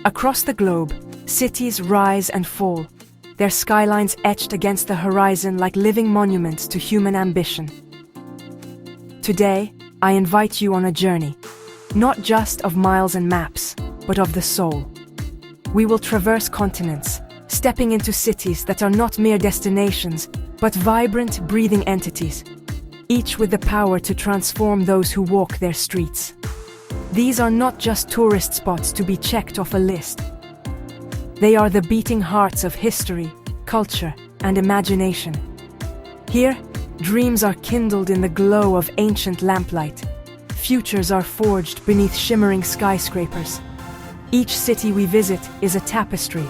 Across the globe, cities rise and fall, their skylines etched against the horizon like living monuments to human ambition. Today, I invite you on a journey, not just of miles and maps, but of the soul. We will traverse continents, stepping into cities that are not mere destinations, but vibrant, breathing entities, each with the power to transform those who walk their streets. These are not just tourist spots to be checked off a list. They are the beating hearts of history, culture, and imagination. Here, dreams are kindled in the glow of ancient lamplight. Futures are forged beneath shimmering skyscrapers. Each city we visit is a tapestry,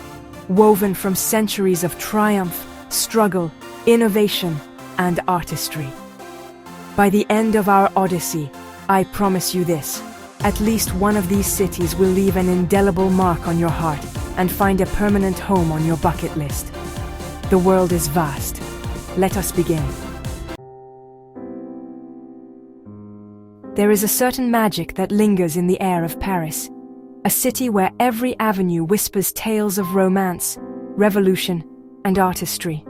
woven from centuries of triumph, struggle, innovation, and artistry. By the end of our odyssey, I promise you this: at least one of these cities will leave an indelible mark on your heart and find a permanent home on your bucket list. The world is vast. Let us begin. There is a certain magic that lingers in the air of Paris, a city where every avenue whispers tales of romance, revolution, and artistry.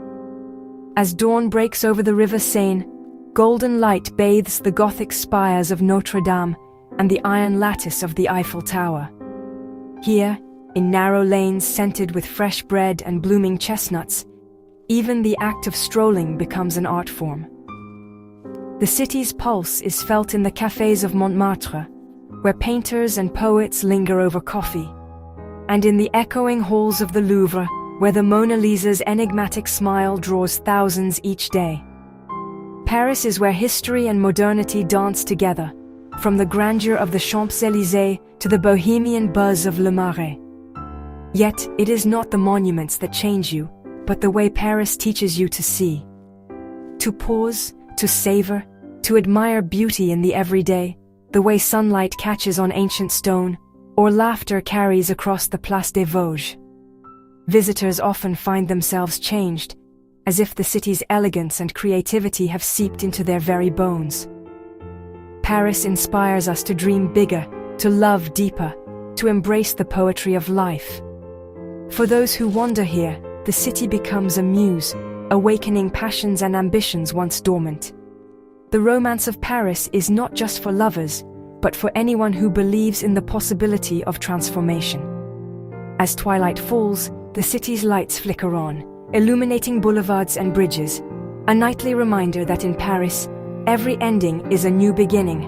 As dawn breaks over the River Seine, golden light bathes the Gothic spires of Notre Dame and the iron lattice of the Eiffel Tower. Here, in narrow lanes scented with fresh bread and blooming chestnuts, even the act of strolling becomes an art form. The city's pulse is felt in the cafés of Montmartre, where painters and poets linger over coffee, and in the echoing halls of the Louvre, where the Mona Lisa's enigmatic smile draws thousands each day. Paris is where history and modernity dance together, from the grandeur of the Champs-Élysées to the bohemian buzz of Le Marais. Yet, it is not the monuments that change you, but the way Paris teaches you to see. To pause, to savor, to admire beauty in the everyday, the way sunlight catches on ancient stone, or laughter carries across the Place des Vosges. Visitors often find themselves changed, as if the city's elegance and creativity have seeped into their very bones. Paris inspires us to dream bigger, to love deeper, to embrace the poetry of life. For those who wander here, the city becomes a muse, awakening passions and ambitions once dormant. The romance of Paris is not just for lovers, but for anyone who believes in the possibility of transformation. As twilight falls, the city's lights flicker on, illuminating boulevards and bridges, a nightly reminder that in Paris, every ending is a new beginning.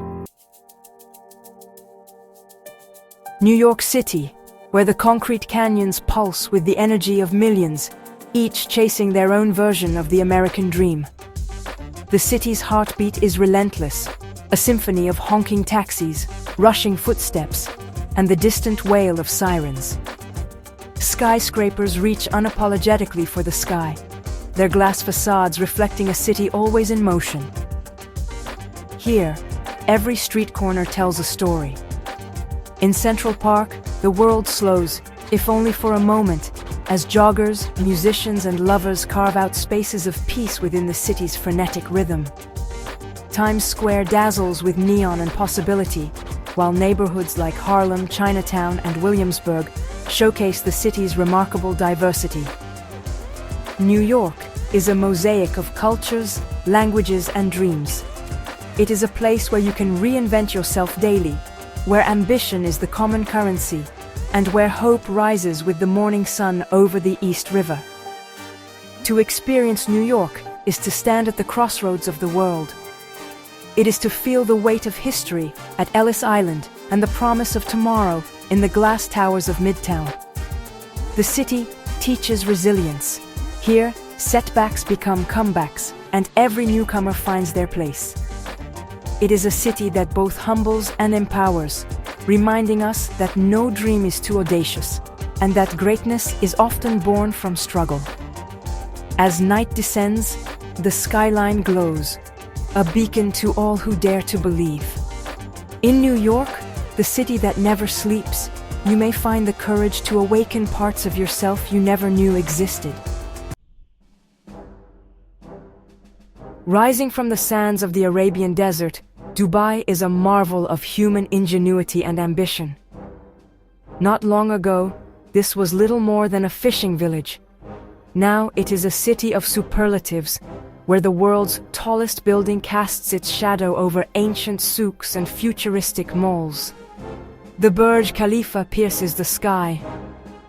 New York City, where the concrete canyons pulse with the energy of millions, each chasing their own version of the American dream. The city's heartbeat is relentless, a symphony of honking taxis, rushing footsteps, and the distant wail of sirens. Skyscrapers reach unapologetically for the sky, their glass facades reflecting a city always in motion. Here, every street corner tells a story. In Central Park, the world slows, if only for a moment, as joggers, musicians, and lovers carve out spaces of peace within the city's frenetic rhythm. Times Square dazzles with neon and possibility, while neighborhoods like Harlem, Chinatown, and Williamsburg showcase the city's remarkable diversity. New York is a mosaic of cultures, languages, and dreams. It is a place where you can reinvent yourself daily, where ambition is the common currency, and where hope rises with the morning sun over the East River. To experience New York is to stand at the crossroads of the world. It is to feel the weight of history at Ellis Island and the promise of tomorrow in the glass towers of Midtown. The city teaches resilience. Here, setbacks become comebacks, and every newcomer finds their place. It is a city that both humbles and empowers, reminding us that no dream is too audacious, and that greatness is often born from struggle. As night descends, the skyline glows, a beacon to all who dare to believe. In New York, the city that never sleeps, you may find the courage to awaken parts of yourself you never knew existed. Rising from the sands of the Arabian desert, Dubai is a marvel of human ingenuity and ambition. Not long ago, this was little more than a fishing village. Now it is a city of superlatives, where the world's tallest building casts its shadow over ancient souks and futuristic malls. The Burj Khalifa pierces the sky,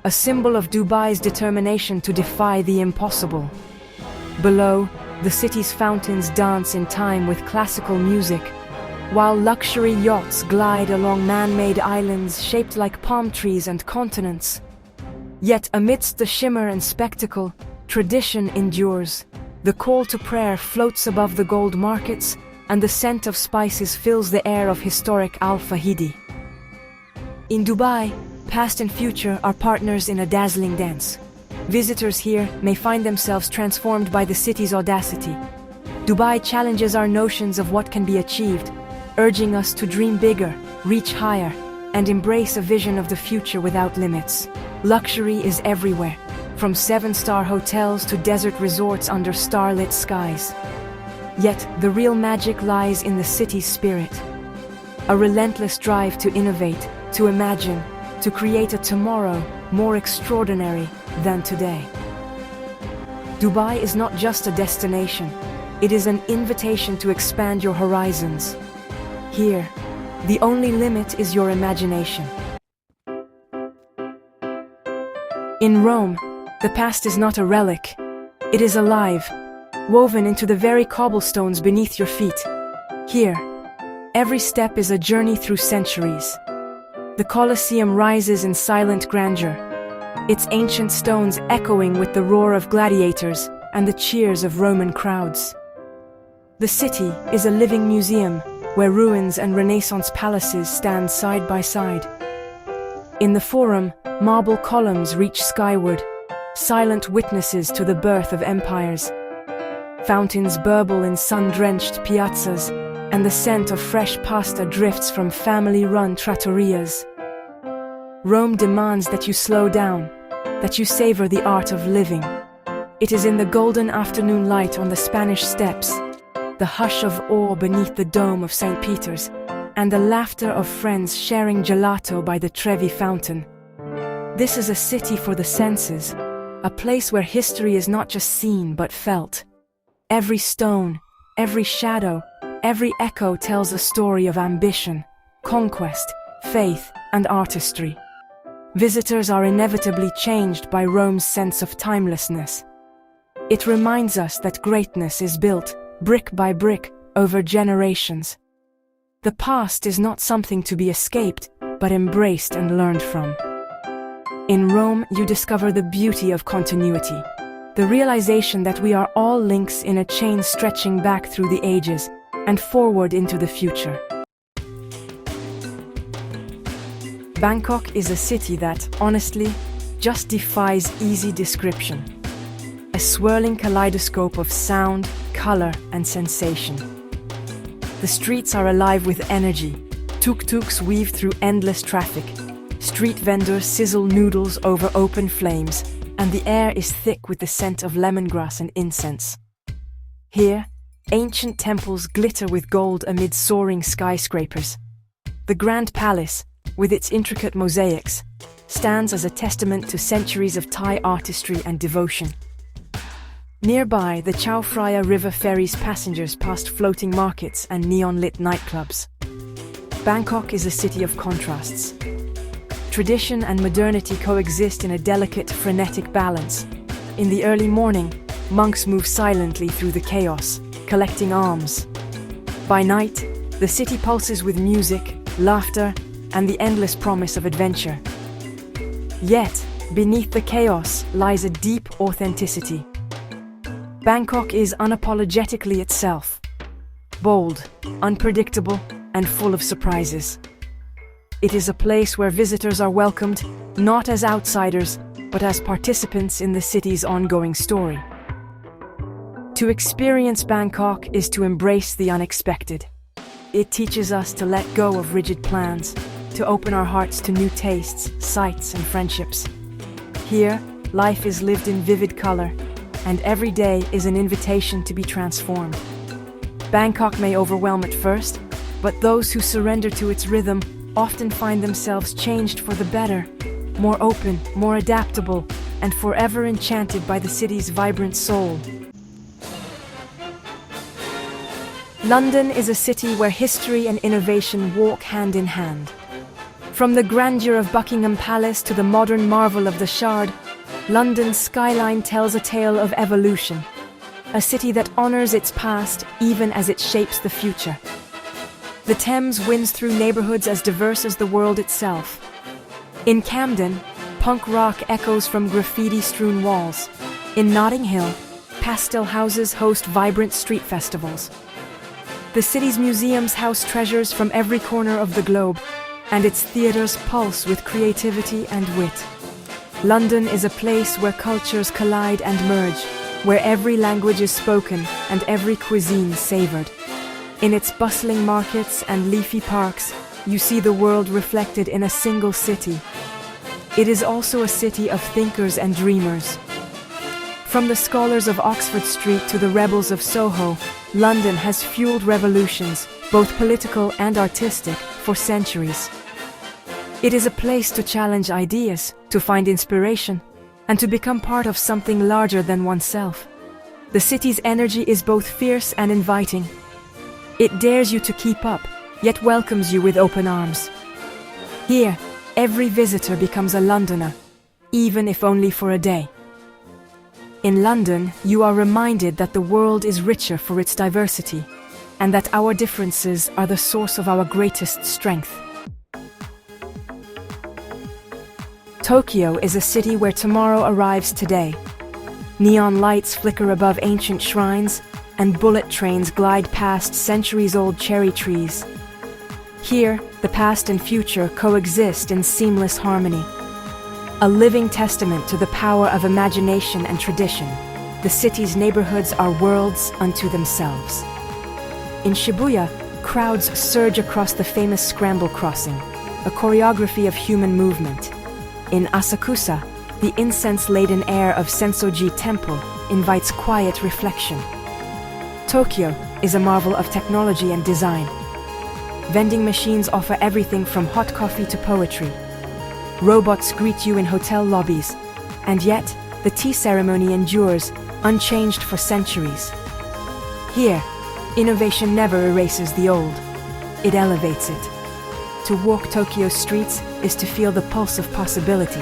a symbol of Dubai's determination to defy the impossible. Below, the city's fountains dance in time with classical music, while luxury yachts glide along man-made islands shaped like palm trees and continents. Yet amidst the shimmer and spectacle, tradition endures. The call to prayer floats above the gold markets, and the scent of spices fills the air of historic Al Fahidi. In Dubai, past and future are partners in a dazzling dance. Visitors here may find themselves transformed by the city's audacity. Dubai challenges our notions of what can be achieved, urging us to dream bigger, reach higher, and embrace a vision of the future without limits. Luxury is everywhere, from seven-star hotels to desert resorts under starlit skies. Yet, the real magic lies in the city's spirit. A relentless drive to innovate, to imagine, to create a tomorrow more extraordinary than today. Dubai is not just a destination, it is an invitation to expand your horizons. Here, the only limit is your imagination. In Rome, the past is not a relic, it is alive, woven into the very cobblestones beneath your feet. Here, every step is a journey through centuries. The Colosseum rises in silent grandeur, its ancient stones echoing with the roar of gladiators and the cheers of Roman crowds. The city is a living museum where ruins and Renaissance palaces stand side by side. In the Forum, marble columns reach skyward, silent witnesses to the birth of empires. Fountains burble in sun-drenched piazzas, and the scent of fresh pasta drifts from family-run trattorias. Rome demands that you slow down, that you savor the art of living. It is in the golden afternoon light on the Spanish steps, the hush of awe beneath the dome of St. Peter's, and the laughter of friends sharing gelato by the Trevi fountain. This is a city for the senses, a place where history is not just seen but felt. Every stone, every shadow, every echo tells a story of ambition, conquest, faith, and artistry. Visitors are inevitably changed by Rome's sense of timelessness. It reminds us that greatness is built, brick by brick, over generations. The past is not something to be escaped, but embraced and learned from. In Rome, you discover the beauty of continuity, the realization that we are all links in a chain stretching back through the ages and forward into the future. Bangkok is a city that, honestly, just defies easy description. A swirling kaleidoscope of sound, color, and sensation. The streets are alive with energy. Tuk-tuks weave through endless traffic. Street vendors sizzle noodles over open flames, and the air is thick with the scent of lemongrass and incense. Here, ancient temples glitter with gold amid soaring skyscrapers. The Grand Palace, with its intricate mosaics, stands as a testament to centuries of Thai artistry and devotion. Nearby, the Chao Phraya River ferries passengers past floating markets and neon-lit nightclubs. Bangkok is a city of contrasts. Tradition and modernity coexist in a delicate, frenetic balance. In the early morning, monks move silently through the chaos, collecting alms. By night, the city pulses with music, laughter, and the endless promise of adventure. Yet, beneath the chaos lies a deep authenticity. Bangkok is unapologetically itself. Bold, unpredictable, and full of surprises. It is a place where visitors are welcomed, not as outsiders, but as participants in the city's ongoing story. To experience Bangkok is to embrace the unexpected. It teaches us to let go of rigid plans, to open our hearts to new tastes, sights, and friendships. Here, life is lived in vivid color, and every day is an invitation to be transformed. Bangkok may overwhelm at first, but those who surrender to its rhythm often find themselves changed for the better, more open, more adaptable, and forever enchanted by the city's vibrant soul. London is a city where history and innovation walk hand in hand. From the grandeur of Buckingham Palace to the modern marvel of the Shard, London's skyline tells a tale of evolution, a city that honors its past even as it shapes the future. The Thames winds through neighborhoods as diverse as the world itself. In Camden, punk rock echoes from graffiti-strewn walls. In Notting Hill, pastel houses host vibrant street festivals. The city's museums house treasures from every corner of the globe, and its theaters pulse with creativity and wit. London is a place where cultures collide and merge, where every language is spoken and every cuisine savored. In its bustling markets and leafy parks, you see the world reflected in a single city. It is also a city of thinkers and dreamers. From the scholars of Oxford Street to the rebels of Soho, London has fueled revolutions, both political and artistic, for centuries. It is a place to challenge ideas, to find inspiration, and to become part of something larger than oneself. The city's energy is both fierce and inviting. It dares you to keep up, yet welcomes you with open arms. Here, every visitor becomes a Londoner, even if only for a day. In London, you are reminded that the world is richer for its diversity, and that our differences are the source of our greatest strength. Tokyo is a city where tomorrow arrives today. Neon lights flicker above ancient shrines, and bullet trains glide past centuries-old cherry trees. Here, the past and future coexist in seamless harmony. A living testament to the power of imagination and tradition, the city's neighborhoods are worlds unto themselves. In Shibuya, crowds surge across the famous Scramble Crossing, a choreography of human movement. In Asakusa, the incense-laden air of Sensoji Temple invites quiet reflection. Tokyo is a marvel of technology and design. Vending machines offer everything from hot coffee to poetry. Robots greet you in hotel lobbies, and yet the tea ceremony endures, unchanged for centuries. Here, innovation never erases the old. It elevates it. To walk Tokyo's streets is to feel the pulse of possibility.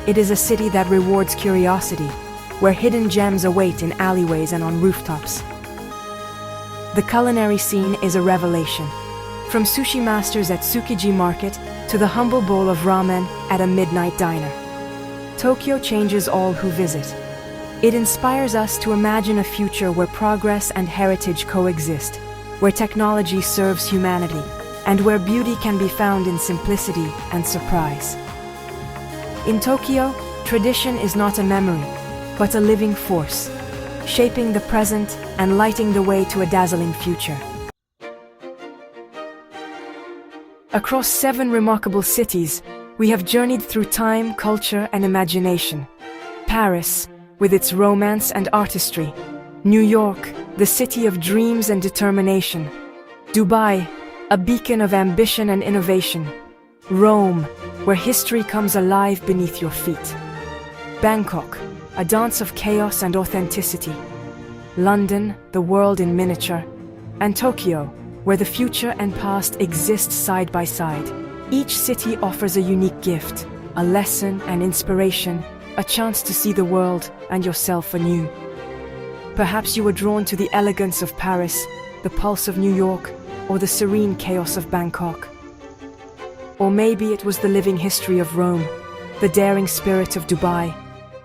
It is a city that rewards curiosity, where hidden gems await in alleyways and on rooftops. The culinary scene is a revelation. From sushi masters at Tsukiji Market to the humble bowl of ramen at a midnight diner. Tokyo changes all who visit. It inspires us to imagine a future where progress and heritage coexist, where technology serves humanity, and where beauty can be found in simplicity and surprise. In Tokyo, tradition is not a memory, but a living force, shaping the present and lighting the way to a dazzling future. Across 7 remarkable cities, we have journeyed through time, culture, and imagination. Paris, with its romance and artistry. New York, the city of dreams and determination. Dubai, a beacon of ambition and innovation. Rome, where history comes alive beneath your feet. Bangkok, a dance of chaos and authenticity. London, the world in miniature. And Tokyo, where the future and past exist side by side. Each city offers a unique gift, a lesson and inspiration, a chance to see the world and yourself anew. Perhaps you were drawn to the elegance of Paris, the pulse of New York, or the serene chaos of Bangkok. Or maybe it was the living history of Rome, the daring spirit of Dubai,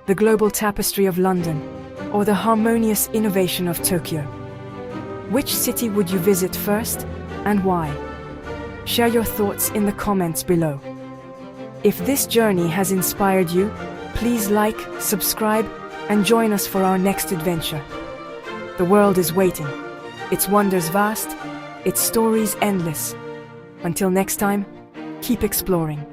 the global tapestry of London, or the harmonious innovation of Tokyo. Which city would you visit first, and why? Share your thoughts in the comments below. If this journey has inspired you, please like, subscribe, and join us for our next adventure. The world is waiting. Its wonders vast, its stories endless. Until next time, keep exploring.